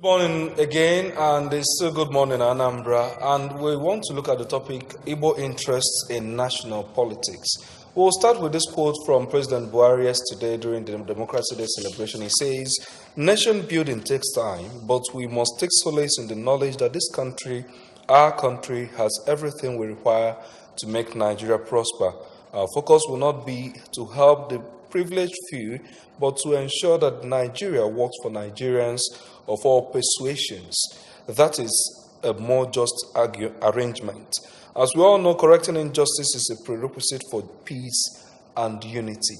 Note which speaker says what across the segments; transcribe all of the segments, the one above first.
Speaker 1: Good morning again, and it's still good morning, Anambra. And we want to look at the topic Igbo interests in national politics. We'll start with this quote from President Buhari yesterday during the Democracy Day celebration. He says, "Nation building takes time, but we must take solace in the knowledge that this country, our country, has everything we require to make Nigeria prosper. Our focus will not be to help the privileged few, but to ensure that Nigeria works for Nigerians of all persuasions. That is a more just arrangement. As we all know, correcting injustice is a prerequisite for peace and unity."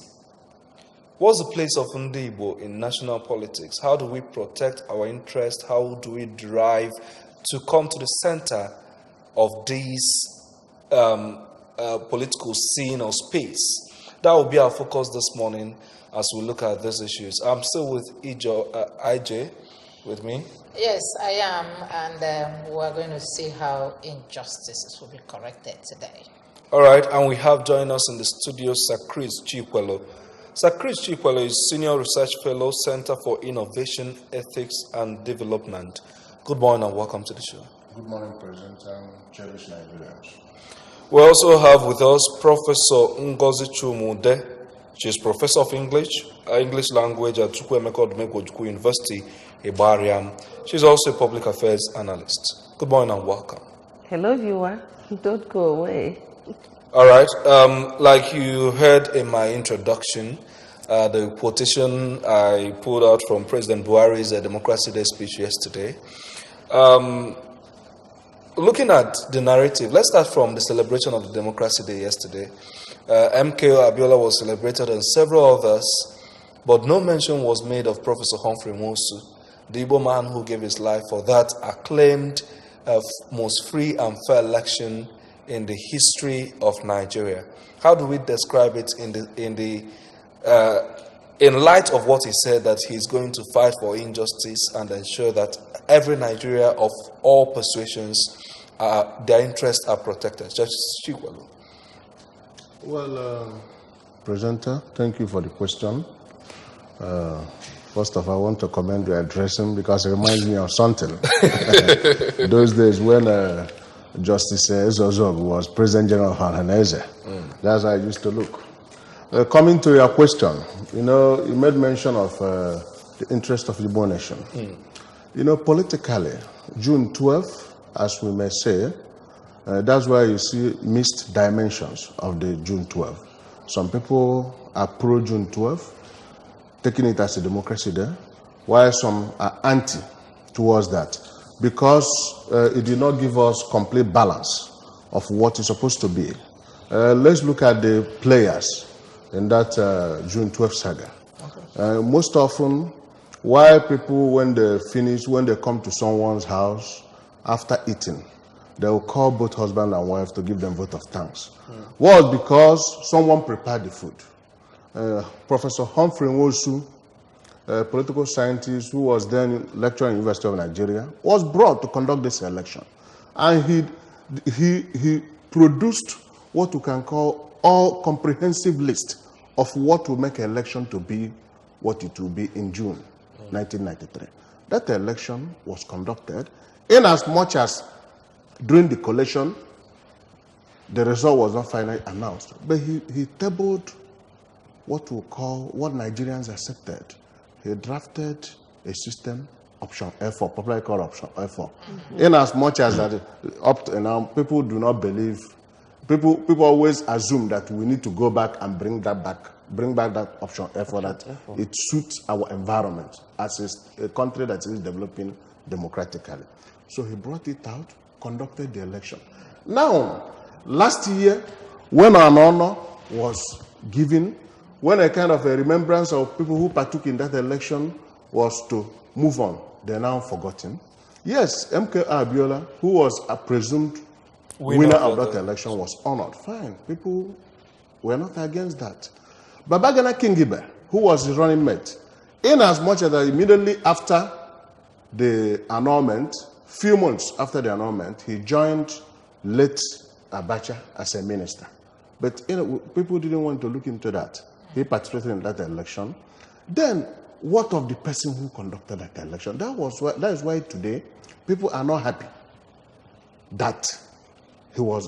Speaker 1: What's the place of Ndi Igbo in national politics? How do we protect our interests? How do we drive to come to the center of this political scene or space? That will be our focus this morning as we look at these issues. I'm still with IJ with me.
Speaker 2: Yes, I am, and we're going to see how injustices will be corrected today.
Speaker 1: All right, and we have joined us in the studio Sir Chris Chikwelo. Sir Chris Chikwelo is Senior Research Fellow, Center for Innovation, Ethics and Development. Good morning and welcome to the show.
Speaker 3: Good morning, President, and cherished Nigerians.
Speaker 1: We also have with us Professor Ngozi Chumude. She's Professor of English Language at Chukwuemeka Odumegwu Ojukwu University, Ibadan. She's also a Public Affairs Analyst. Good morning and welcome.
Speaker 4: Hello, viewer. Don't go away.
Speaker 1: All right. Like you heard in my introduction, the quotation I pulled out from President Buhari's Democracy Day speech yesterday. Looking at the narrative, let's start from the celebration of the Democracy Day yesterday. MKO Abiola was celebrated and several others, but no mention was made of Professor Humphrey Nwosu, the Igbo man who gave his life for that acclaimed most free and fair election in the history of Nigeria. How do we describe it in light of what he said, that he's going to fight for injustice and ensure that every Nigeria of all persuasions, their interests are protected? Judge Chikwelu.
Speaker 3: Well, Presenter, thank you for the question. First of all, I want to commend your addressing because it reminds me of something. Those days when Justice Ezozog was President General of Hanese. That's how I used to look. Coming to your question, you made mention of the interest of the Igbo nation. Politically, June 12th, as we may say, that's where you see mixed dimensions of the June 12th. Some people are pro-June 12th, taking it as a democracy day, while some are anti towards that, because it did not give us complete balance of what is supposed to be. Let's look at the players in that June 12th saga. Okay. Most often, why people, when they come to someone's house after eating, they will call both husband and wife to give them vote of thanks. Was because someone prepared the food. Professor Humphrey Nwosu, a political scientist who was then lecturer in the University of Nigeria, was brought to conduct this election. And he produced what we can call all comprehensive list of what will make an election to be what it will be in June 1993. That election was conducted in as much as during the collation, the result was not finally announced. But he tabled what Nigerians accepted. He drafted a system, option F4, popularly called option F4. In as much as that up to now, people do not believe. People always assume that we need to go back and bring back that option F4, that it suits our environment as a country that is developing democratically. So he brought it out, conducted the election. Now, last year, when an honor was given, when a kind of a remembrance of people who partook in that election was to move on, they're now forgotten. Yes, MK Abiola, who was a presumed winner of that election, was honored. Fine, people were not against that. Babagana Kingibe, who was his running mate, in as much as immediately after the annulment, few months after the annulment, he joined late Abacha as a minister. But people didn't want to look into that. He participated in that election. Then what of the person who conducted that election? That is why today people are not happy that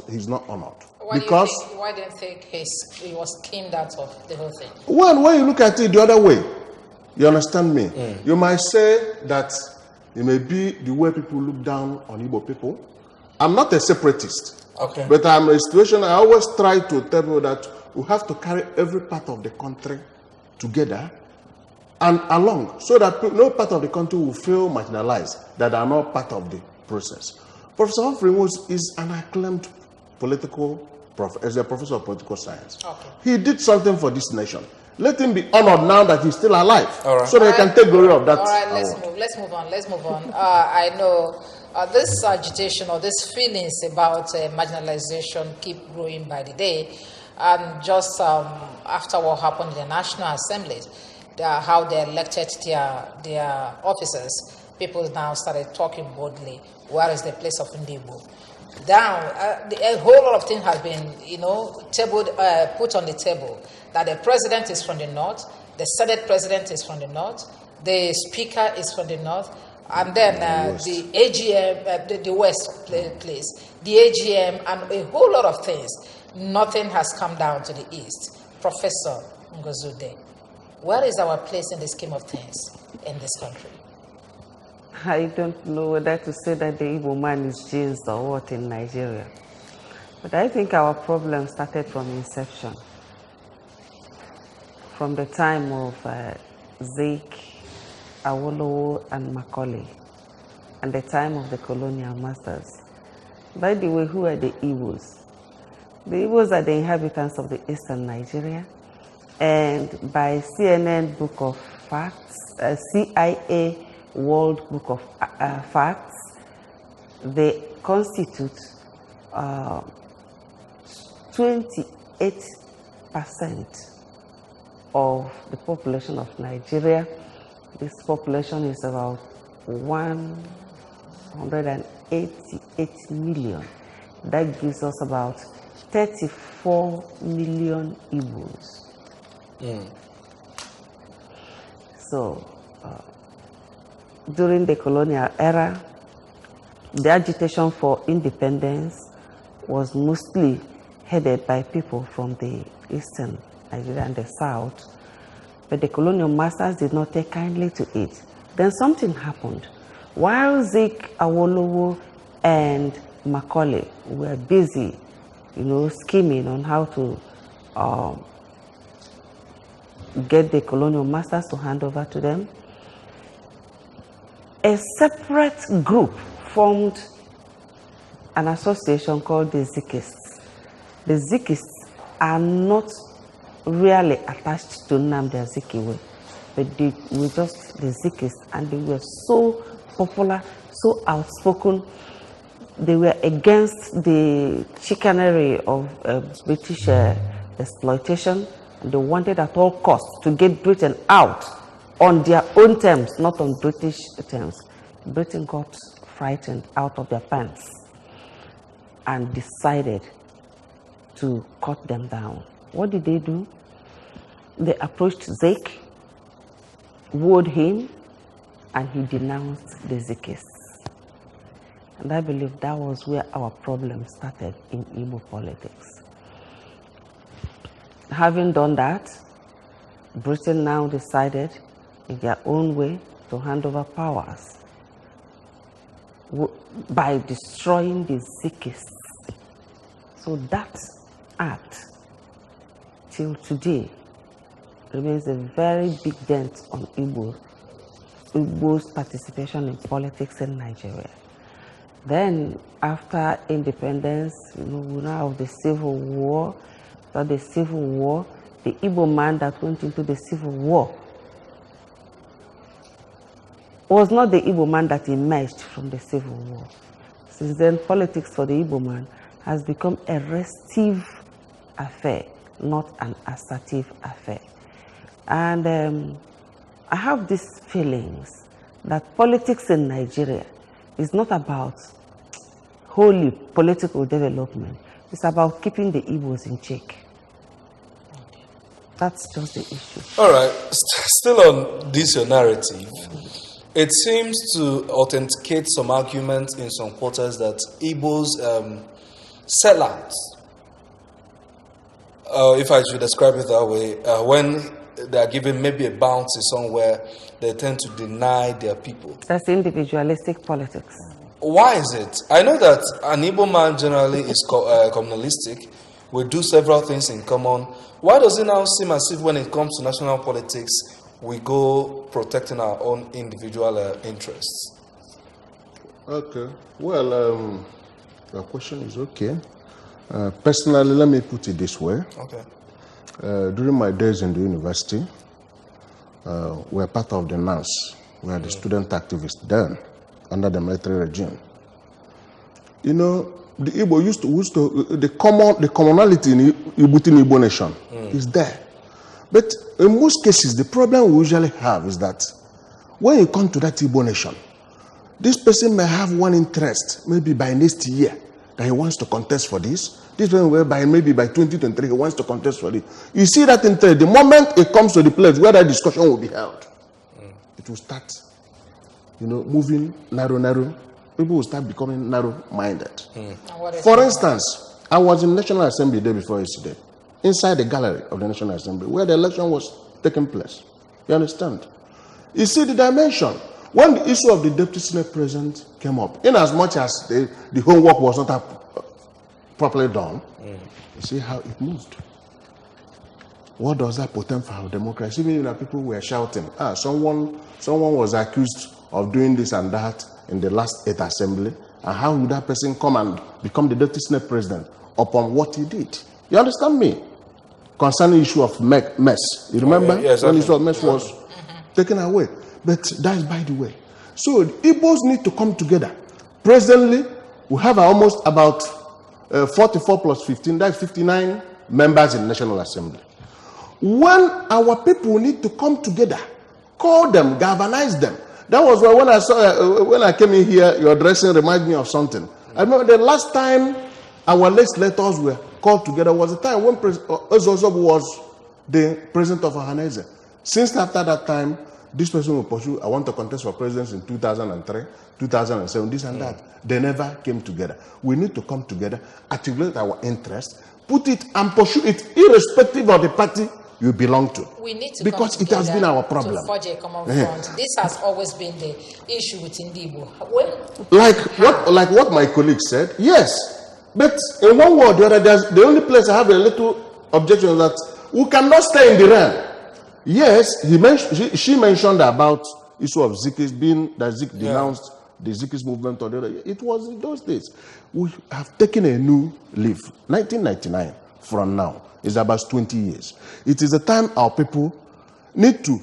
Speaker 3: he's not honored.
Speaker 2: Why do you think he was skinned out of the whole thing?
Speaker 3: Well, when you look at it the other way, you understand me? You might say that it may be the way people look down on Igbo people. I'm not a separatist.
Speaker 1: Okay.
Speaker 3: But I'm in a situation, I always try to tell people that we have to carry every part of the country together and along, so that no part of the country will feel marginalized, that are not part of the process. Professor Humphrey is an acclaimed as a professor of political science.
Speaker 2: Okay.
Speaker 3: He did something for this nation. Let him be honored now that he's still alive, so that he can take glory of that.
Speaker 2: All right, let's move on. I know this agitation or these feelings about marginalization keep growing by the day. And just after what happened in the National Assembly, how they elected their officers, people now started talking boldly. Where is the place of Igbo? Down, a whole lot of things have been, put on the table. That the president is from the north, the Senate president is from the north, the speaker is from the north, and then the AGM, the West place, the AGM, and a whole lot of things. Nothing has come down to the east. Professor Ngozude, where is our place in the scheme of things in this country?
Speaker 4: I don't know whether to say that the Igbo man is changed or what in Nigeria. But I think our problem started from inception. From the time of Zeke, Awolowo, and Macaulay, and the time of the colonial masters. By the way, who are the Igbos? The Igbos are the inhabitants of the eastern Nigeria, and by CNN Book of Facts, CIA World Book of Facts, they constitute 28% of the population of Nigeria. This population is about 188 million. That gives us about 34 million Igbos. So, during the colonial era, the agitation for independence was mostly headed by people from the eastern Nigeria and the south, but the colonial masters did not take kindly to it. Then something happened. While Zeke, Awolowo, and Macaulay were busy, scheming on how to get the colonial masters to hand over to them, a separate group formed an association called the Zikists. The Zikists are not really attached to Nnamdi Azikiwe, but they were just the Zikists, and they were so popular, so outspoken. They were against the chicanery of British exploitation, and they wanted at all costs to get Britain out on their own terms, not on British terms. Britain got frightened out of their pants and decided to cut them down. What did they do? They approached Zeke, wooed him, and he denounced the Zikists. And I believe that was where our problem started in Igbo politics. Having done that, Britain now decided in their own way to hand over powers by destroying the Zikists. So that act, till today, remains a very big dent on Igbo's participation in politics in Nigeria. Then, after independence, we now have the Civil War. After the Civil War, the Igbo man that went into the Civil War was not the Igbo man that emerged from the Civil War. Since then, politics for the Igbo man has become a restive affair, not an assertive affair. And I have these feelings that politics in Nigeria is not about wholly political development. It's about keeping the Igbos in check. That's just the issue.
Speaker 1: All right. Still on this your narrative, it seems to authenticate some arguments in some quarters that Igbos sell out, if I should describe it that way, when they are given maybe a bounty somewhere, they tend to deny their people.
Speaker 4: That's individualistic politics.
Speaker 1: Why is it? I know that an Igbo man generally is communalistic. We do several things in common. Why does it now seem as if when it comes to national politics, we go protecting our own individual interests?
Speaker 3: Okay. Well, your question is okay. Personally, let me put it this way.
Speaker 1: Okay.
Speaker 3: During my days in the university, we were part of the NANS. We are the student activists then, under the military regime. You know, the Igbo used to the commonality in Igbo nation is there. But in most cases, the problem we usually have is that when you come to that Igbo nation, this person may have one interest, maybe by next year, that he wants to contest for this. This one whereby maybe by 2023 he wants to contest for it. You see that interest, the moment it comes to the place where that discussion will be held, it will start, moving narrow. People will start becoming narrow-minded. For instance, I was in National Assembly the day before yesterday, inside the gallery of the National Assembly, where the election was taking place. You understand? You see the dimension. When the issue of the Deputy Senate President came up, in as much as the homework was not properly done, you see how it moved. What does that portend for our democracy? Even people were shouting, someone was accused of doing this and that in the last 8th assembly, and how would that person come and become the Deputy Senate President upon what he did? You understand me? Concerning the issue of mess. You remember?
Speaker 1: Yes,
Speaker 3: when the issue of mess was taken away. But that is by the way. So the Igbos need to come together. Presently, we have almost about 44 plus 15, that's 59 members in the National Assembly. When our people need to come together, call them, galvanize them. That was why when I came in here, your dressing reminded me of something. I remember the last time our legislators were called together was the time when Ozozob was the president of Ohaneze. Since after that time, this person will pursue, I want to contest for president in 2003, 2007, this and that. They never came together. We need to come together, articulate our interest, put it and pursue it irrespective of the party you belong to.
Speaker 2: We need to
Speaker 3: because it has been our problem.
Speaker 2: To forge a common front. This has always been the issue with Igbo.
Speaker 3: Like what my colleague said, yes. But in one word or the other, the only place I have a little objection is that we cannot stay in the realm. Yes, she mentioned about issue of Zikis being that Zik denounced the Zikis movement or the other. It was in those days. We have taken a new leaf. 1999 from now is about 20 years. It is the time our people need to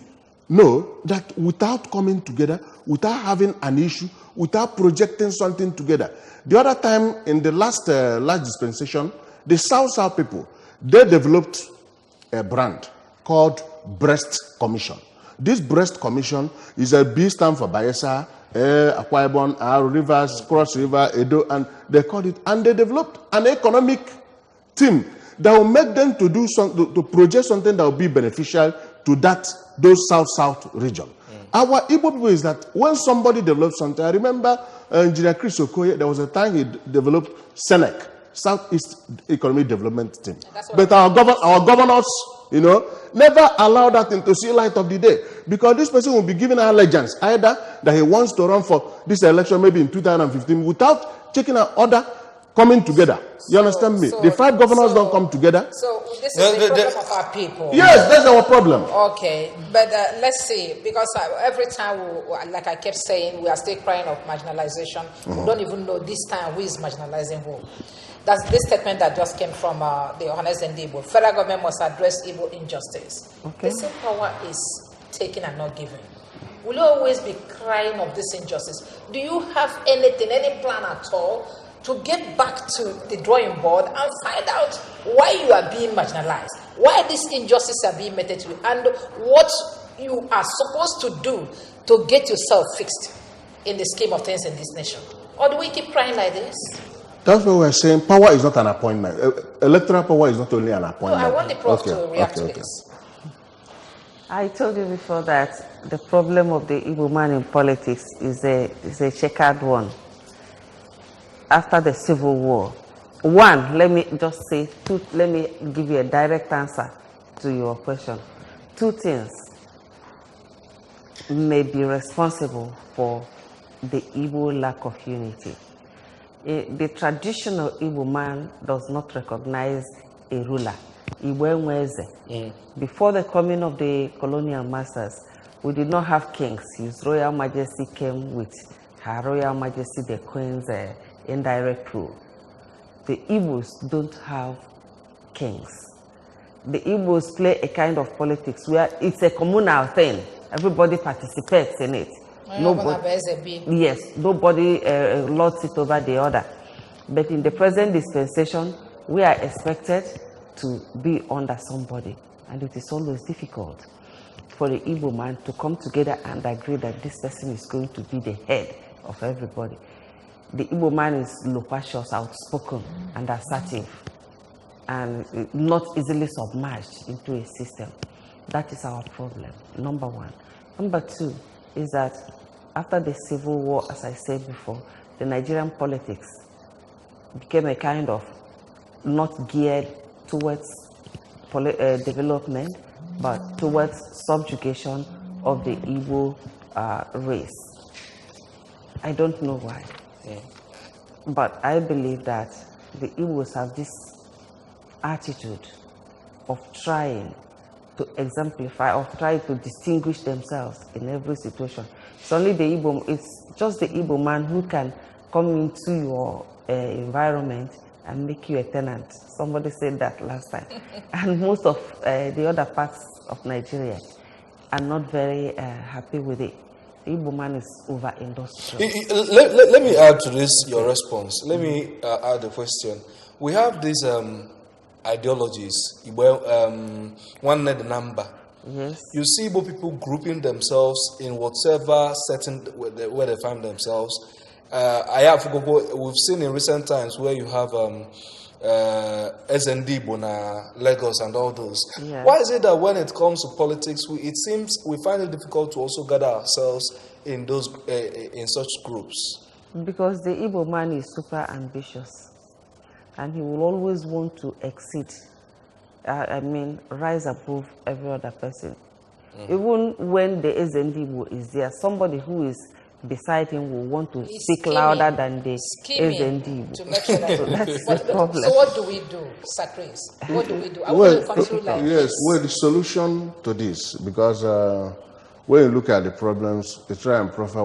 Speaker 3: know that without coming together, without having an issue, without projecting something together. The other time in the last dispensation, the South people, they developed a brand called Breast Commission. This Breast Commission is a B stand for Bayelsa, Akwa Ibom, Aru Rivers, Cross River, Edo, and they called it. And they developed an economic team that will make them to do something, to project something that will be beneficial to those South region. Our Igbo people is that when somebody develops something, I remember Engineer Chris Okoye, there was a time he developed SENEC, Southeast Economic Development Team. But our governors, never allow that thing to see light of the day. Because this person will be given allegiance, either that he wants to run for this election maybe in 2015 without checking out order coming together. You understand me? The 5 governors don't come together.
Speaker 2: So this is the problem of our people.
Speaker 3: Yes, that's our problem.
Speaker 2: Okay, but let's see, because every time, like I kept saying, we are still crying of marginalization. We don't even know this time who is marginalizing who. That's this statement that just came from the Honest and Igbo. Federal government must address Igbo injustice.
Speaker 4: Okay.
Speaker 2: The same power is taken and not given. Will you always be crying of this injustice? Do you have anything, any plan at all to get back to the drawing board and find out why you are being marginalized, why these injustices are being meted to you, and what you are supposed to do to get yourself fixed in the scheme of things in this nation? Or do we keep crying like this?
Speaker 3: That's what we're saying. Power is not an appointment. Electoral power is not only an appointment.
Speaker 2: No, I want the prof to react to this.
Speaker 4: I told you before that the problem of the Igbo man in politics is a checkered one. After the Civil War, let me just say let me give you a direct answer to your question. Two things may be responsible for the Igbo lack of unity. The traditional Igbo man does not recognize a ruler. Before the coming of the colonial masters, we did not have kings. His Royal Majesty came with Her Royal Majesty the Queen's indirect rule. The Igbos don't have kings. The Igbos play a kind of politics where it's a communal thing. Everybody participates in it. Nobody lords it over the other. But in the present dispensation, we are expected to be under somebody, and it is always difficult for the Igbo man to come together and agree that this person is going to be the head of everybody. The Igbo man is loquacious, outspoken, and assertive, and not easily submerged into a system. That is our problem, number one. Number two is that after the Civil War, as I said before, the Nigerian politics became a kind of not geared towards development, but towards subjugation of the Igbo race. I don't know why, but I believe that the Igbos have this attitude of trying to exemplify, of trying to distinguish themselves in every situation. It's only the Igbo, it's just the Igbo man who can come into your environment and make you a tenant. Somebody said that last time. And most of the other parts of Nigeria are not very happy with it. The Igbo man is over-industrial.
Speaker 1: Let me add to this, your response. Let me add a question. We have these ideologies, one net number.
Speaker 4: Yes.
Speaker 1: You see Igbo people grouping themselves in whatever setting where they find themselves. We've seen in recent times where you have SND, Bona, Lagos, and all those.
Speaker 4: Yeah.
Speaker 1: Why is it that when it comes to politics, it seems we find it difficult to also gather ourselves in those in such groups?
Speaker 4: Because the Igbo man is super ambitious, and he will always want to exceed. Rise above every other person. Even when the SND is there, somebody who is beside him will want to speak louder than the SND.
Speaker 2: To make sure that
Speaker 4: So that's the problem.
Speaker 2: So what do we do, Sacris? What do we do?
Speaker 3: The solution to this, because when you look at the problems, you try and proffer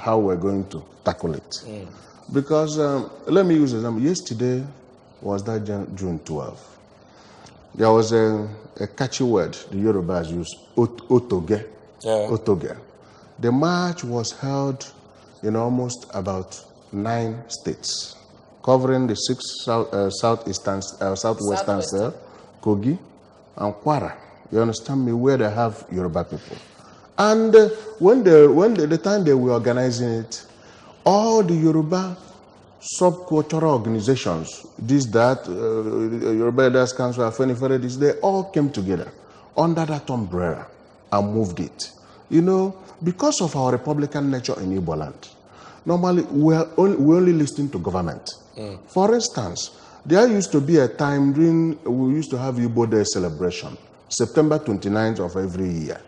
Speaker 3: how we're going to tackle it. Because let me use an example. Yesterday was that June 12th. There was a catchy word the Yorubas use, otoge.
Speaker 1: Yeah.
Speaker 3: Otoge. The march was held in almost about 9 states, covering the 6 southwestern states, Kogi and Kwara. You understand me? Where they have Yoruba people. And when the time they were organizing it, all the Yoruba subcultural organizations, Yoruba Leaders Council, Afenifere, they all came together under that umbrella and moved it. You know, because of our republican nature in Igbo land, normally we only listen to government. For instance, there used to be a time we used to have Igbo Day celebration, September 29th of every year.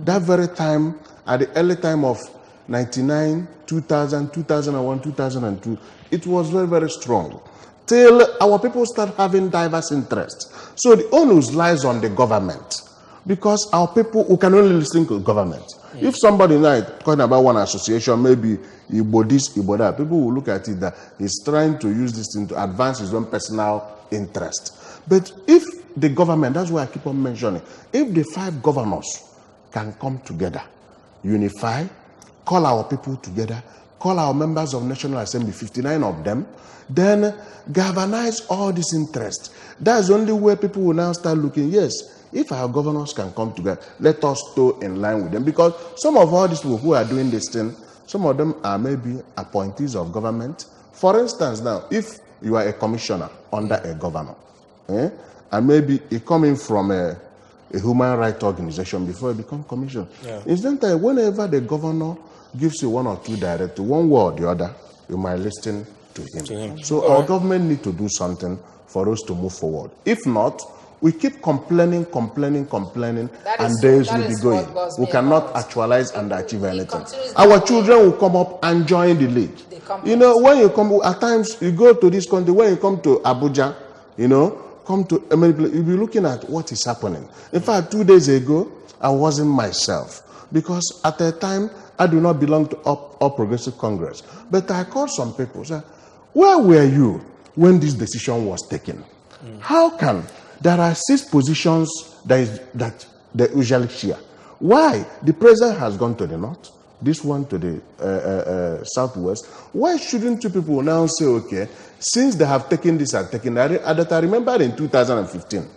Speaker 3: That very time, at the early time of 99, 2000, 2001, 2002, it was very, very strong. Till our people start having diverse interests. So the onus lies on the government. Because our people who can only listen to government. If somebody now talking about one association, maybe Igbo this, Igbo that, people will look at it that he's trying to use this thing to advance his own personal interest. But if the government, that's why I keep on mentioning, if the 5 governors can come together, unify, call our people together, call our members of National Assembly, 59 of them, then galvanize all this interest. That's the only way people will now start looking, yes, if our governors can come together, let us toe in line with them. Because some of all these people who are doing this thing, some of them are maybe appointees of government. For instance, now, if you are a commissioner under a governor, and maybe you're coming from a human rights organization before it becomes commission.
Speaker 1: Yeah.
Speaker 3: Incidentally, whenever the governor gives you one or two directives, one way or the other, you might listen to him. So our government need to do something for us to move forward. If not, we keep complaining, and days will be going. We cannot actualize and achieve anything. Our children will come up and join the league. You know, when you come, at times you go to this country, when you come to Abuja, you know, come to you'll be looking at what is happening. In fact, 2 days ago, I wasn't myself because at the time I do not belong to All Progressive Congress. But I called some people, said, where were you when this decision was taken? How can there are 6 positions that they usually share? Why? The president has gone to the north, this one to the southwest. Why shouldn't you people now say, okay, since they have taken this and taken that? I remember in 2015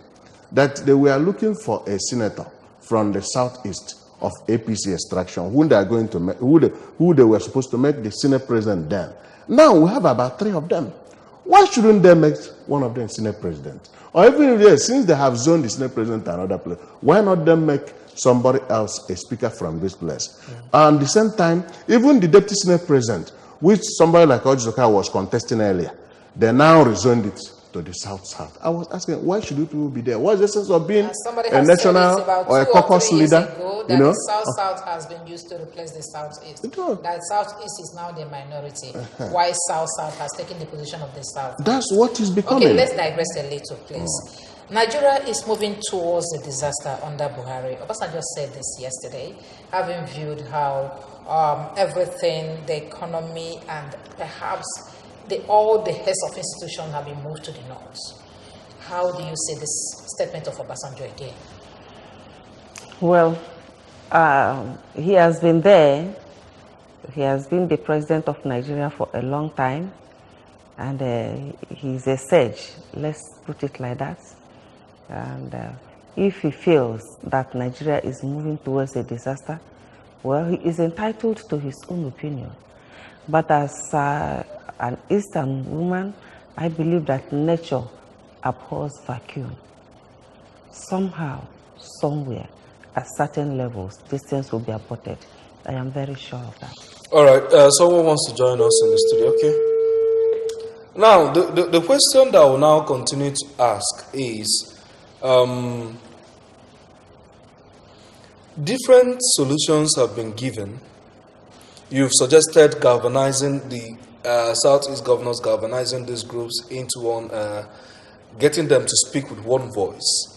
Speaker 3: that they were looking for a senator from the southeast of APC extraction, who they are going to make, who they were supposed to make the Senate president then. Now we have about 3 of them. Why shouldn't they make one of them Senate president? Or even if since they have zoned the Senate president to another place, why not them make somebody else a speaker from this place? And at the same time, even the deputy Senate president, which somebody like Ojisoka was contesting earlier, they now rezoned it to the south. I was asking, why should you people be there? What's the sense of being a national or a caucus leader?
Speaker 2: You know, the South has been used to replace the Southeast. That Southeast is now the minority. Why South has taken the position of the South?
Speaker 3: That's what is becoming.
Speaker 2: Okay, let's digress a little, please. Nigeria is moving towards a disaster under Buhari. Obasanjo said this yesterday, having viewed how everything, the economy, and perhaps all the heads of institutions have been moved to the north. How do you see this statement of Obasanjo again?
Speaker 4: Well, he has been there. He has been the president of Nigeria for a long time, and he's a sage. Let's put it like that. And if he feels that Nigeria is moving towards a disaster, well, he is entitled to his own opinion. But as an Eastern woman, I believe that nature abhors vacuum. Somehow, somewhere, at certain levels, these things will be aborted. I am very sure of that.
Speaker 1: All right, someone wants to join us in the studio, okay? Now, the question that I will now continue to ask is, different solutions have been given. You've suggested galvanizing the Southeast governors, galvanizing these groups into one, getting them to speak with one voice.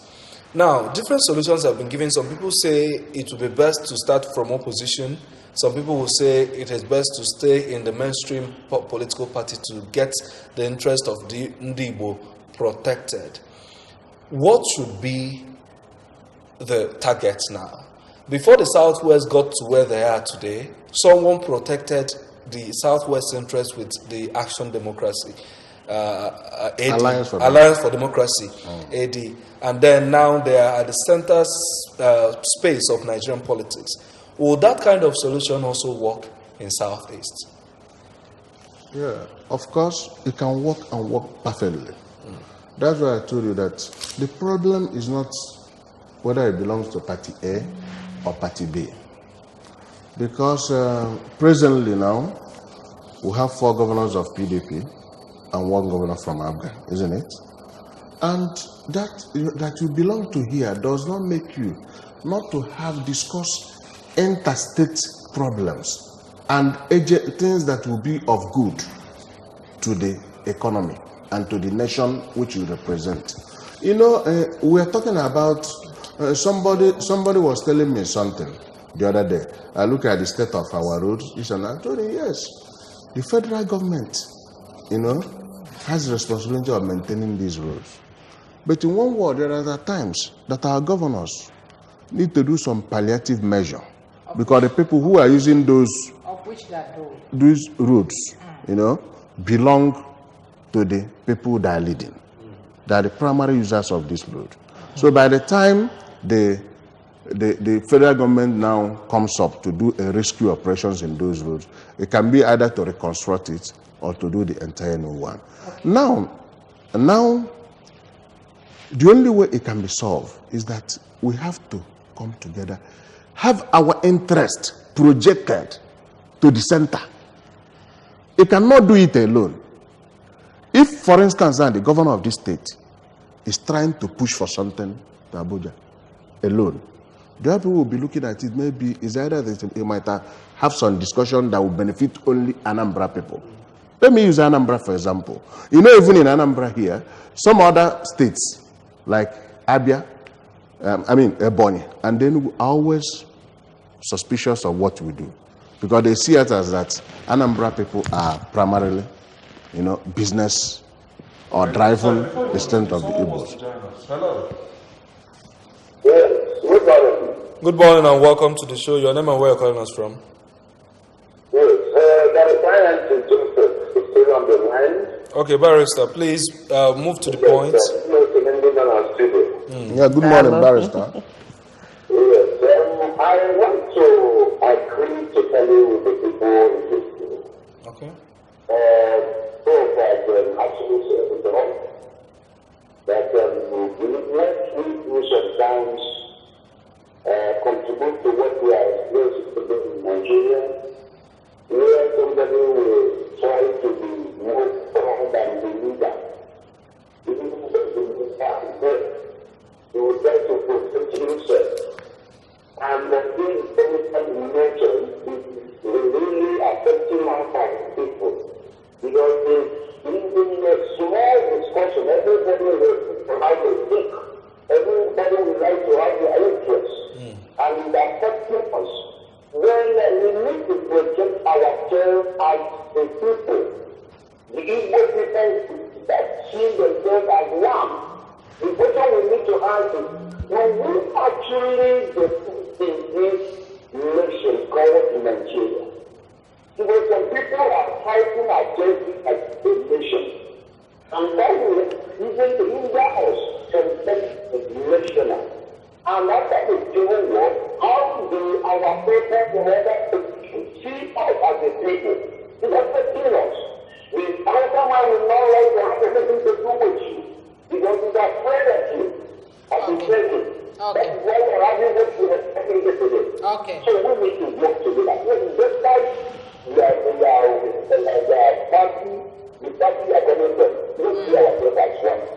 Speaker 1: Now, different solutions have been given. Some people say it would be best to start from opposition. Some people will say it is best to stay in the mainstream political party to get the interest of the Igbo protected. What should be the target now? Before the Southwest got to where they are today, someone protected the Southwest interest with the Action Democracy, AD, Alliance for Democracy, AD. And then now they are at the center space of Nigerian politics. Will that kind of solution also work in Southeast?
Speaker 3: Yeah, of course, it can work and work perfectly. That's why I told you that the problem is not whether it belongs to Party A or Party B. Because presently now, we have 4 governors of PDP and 1 governor from Abga, isn't it? And that you belong to here does not make you not to have discussed interstate problems and things that will be of good to the economy and to the nation which you represent. You know, we are talking about somebody was telling me something the other day. I look at the state of our roads, and I told him, yes, the federal government, you know, has the responsibility of maintaining these roads. But in one word, there are times that our governors need to do some palliative measure because the people who are using those roads, you know, belong to the people that are leading. They are the primary users of this road. So by the time the federal government now comes up to do a rescue operations in those roads, it can be either to reconstruct it or to do the entire new one. Okay. Now, The only way it can be solved is that we have to come together, have our interest projected to the center. It cannot do it alone. If, for instance, the governor of this state is trying to push for something to Abuja alone, the other people will be looking at it, maybe it's either that it might have some discussion that will benefit only Anambra people. Let me use Anambra for example. You know, even in Anambra here, some other states like Abia, Ebonyi, and then we are always suspicious of what we do because they see it as that Anambra people are primarily, business or driving the strength of the Igbos.
Speaker 1: Hello.
Speaker 5: Yes, good morning.
Speaker 1: Good morning and welcome to the show. Your name and where you're calling us from?
Speaker 5: Yes, there is science in Joseph still on the line.
Speaker 1: Okay, Barrister, please move to the point.
Speaker 3: Yeah, good morning, Barrister.
Speaker 5: Yes, I want to agree totally with the people in this room.
Speaker 1: Okay.
Speaker 5: Both are absolutely wrong. That we sometimes contribute to what we are experiencing today in Nigeria, where somebody will try to be more strong than the leader. Even if the leader is there, he will try to protect himself. And the thing that nature is really affecting our people. Because in a small discussion, everybody will have a think. Everybody would like to have their interest. And it's affecting us. When we need to project ourselves as a people, the Igbo people that see themselves as one, the question we need to ask is, will we actually defeat this nation called Nigeria? Because some people are fighting against it as a nation. And that will even hinder us from being national. And after the Civil War, how do our people together see us as a people? It's affecting us. The outer man will not like to have anything to do with you because he's afraid of you as a person. That is why we're having what we are having today.
Speaker 2: Okay.
Speaker 5: So we need to work together. Just like the party are going to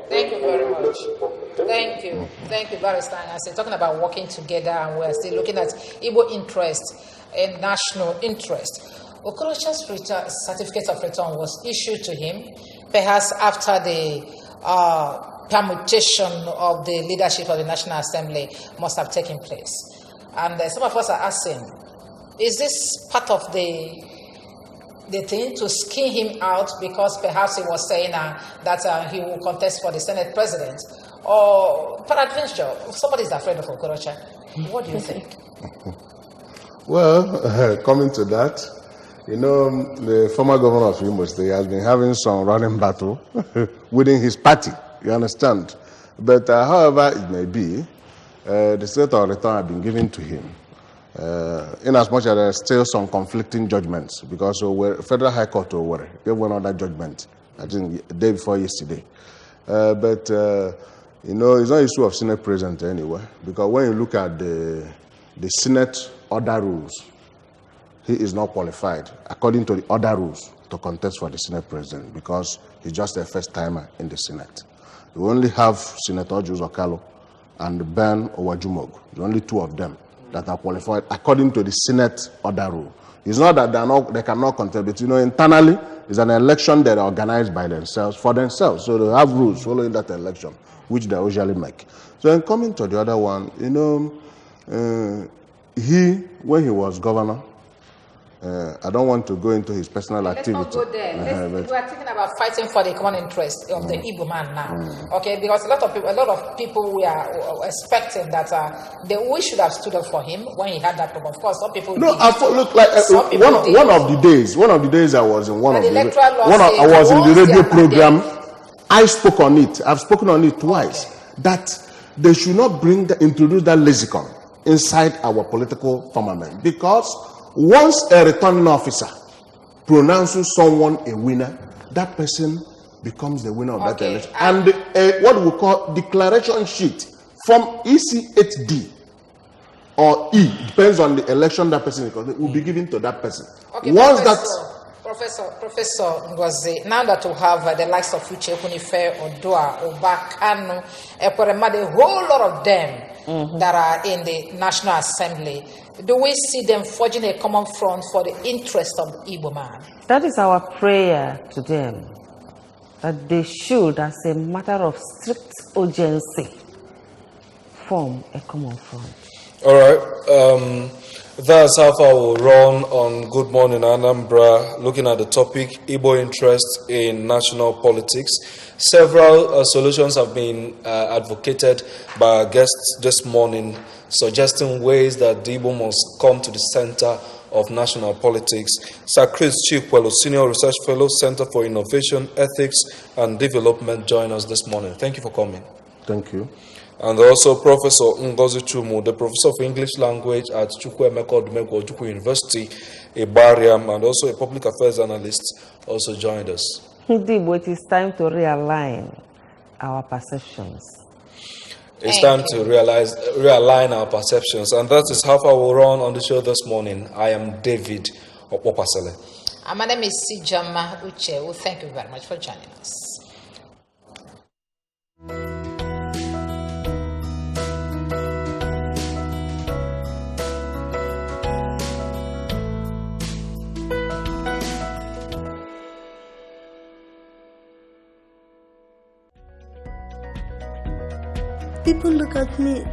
Speaker 2: Thank you very much. Thank you, Barrister. I say talking about working together, and we're still looking at Igbo interest and national interest. Okorocha's certificate of return was issued to him, perhaps after the permutation of the leadership of the National Assembly must have taken place. And some of us are asking, is this part of the thing to skin him out because perhaps he was saying that he will contest for the Senate president? Or peradventure, somebody is afraid of Okorocha. What do you think?
Speaker 3: Well, coming to that, the former governor of Imo State has been having some running battle within his party, you understand? But however it may be, the state of return has been given to him. In as much as there are still some conflicting judgments, because Federal High Court gave one other judgment, I think the day before yesterday. But it's not an issue of Senate president anyway, because when you look at the Senate order rules, he is not qualified, according to the order rules, to contest for the Senate president, because he's just a first-timer in the Senate. We only have Senator Jose Okalo and Ben Owajumog, the only two of them that are qualified according to the Senate order rule. It's not that they cannot contest, but internally, it's an election that are organized by themselves, for themselves. So they have rules following that election, which they usually make. So in coming to the other one, when he was governor, I don't want to go into his personal activity.
Speaker 2: Let's not go there. We are talking about fighting for the common interest of the Igbo man now. Okay, because a lot of people we are expecting that we should have stood up for him when he had that problem. Of course, some people.
Speaker 3: No, look like one of the days I was in I was in the radio program. I spoke on it. I've spoken on it twice. Okay. That they should not introduce that lexicon inside our political firmament, because once a returning officer pronounces someone a winner, that person becomes the winner of that
Speaker 2: Okay,
Speaker 3: election. And what we call declaration sheet from EC8D or E, depends on the election that person is, will be given to that person.
Speaker 2: Okay,
Speaker 3: Once
Speaker 2: Professor Ngozi, now that we have the likes of Uche Hunife, Odua, Obakanu, Ekweremade, a whole lot of them that are in the National Assembly, do we see them forging a common front for the interest of the Igbo man?
Speaker 4: That is our prayer to them, that they should, as a matter of strict urgency, form a common front.
Speaker 1: All right. That's how far we'll run on Good Morning Anambra, looking at the topic Igbo interest in national politics. Several solutions have been advocated by our guests this morning, suggesting ways that the Igbo must come to the center of national politics. Sir Chris Chikwelu, Senior Research Fellow, Center for Innovation, Ethics and Development, join us this morning. Thank you for coming.
Speaker 3: Thank you.
Speaker 1: And also Professor Ngozi Chumu, the Professor of English Language at Chukwuemeka Odumegwu Ojukwu University, Ibariam, and also a public affairs analyst, also joined us.
Speaker 4: It is time to realign our perceptions.
Speaker 1: It's time to realign our perceptions, and that is how far we'll run on the show this morning. I am David Opopasele.
Speaker 2: And my name is Sijama Uche. Well, thank you very much for joining us.
Speaker 6: People look at me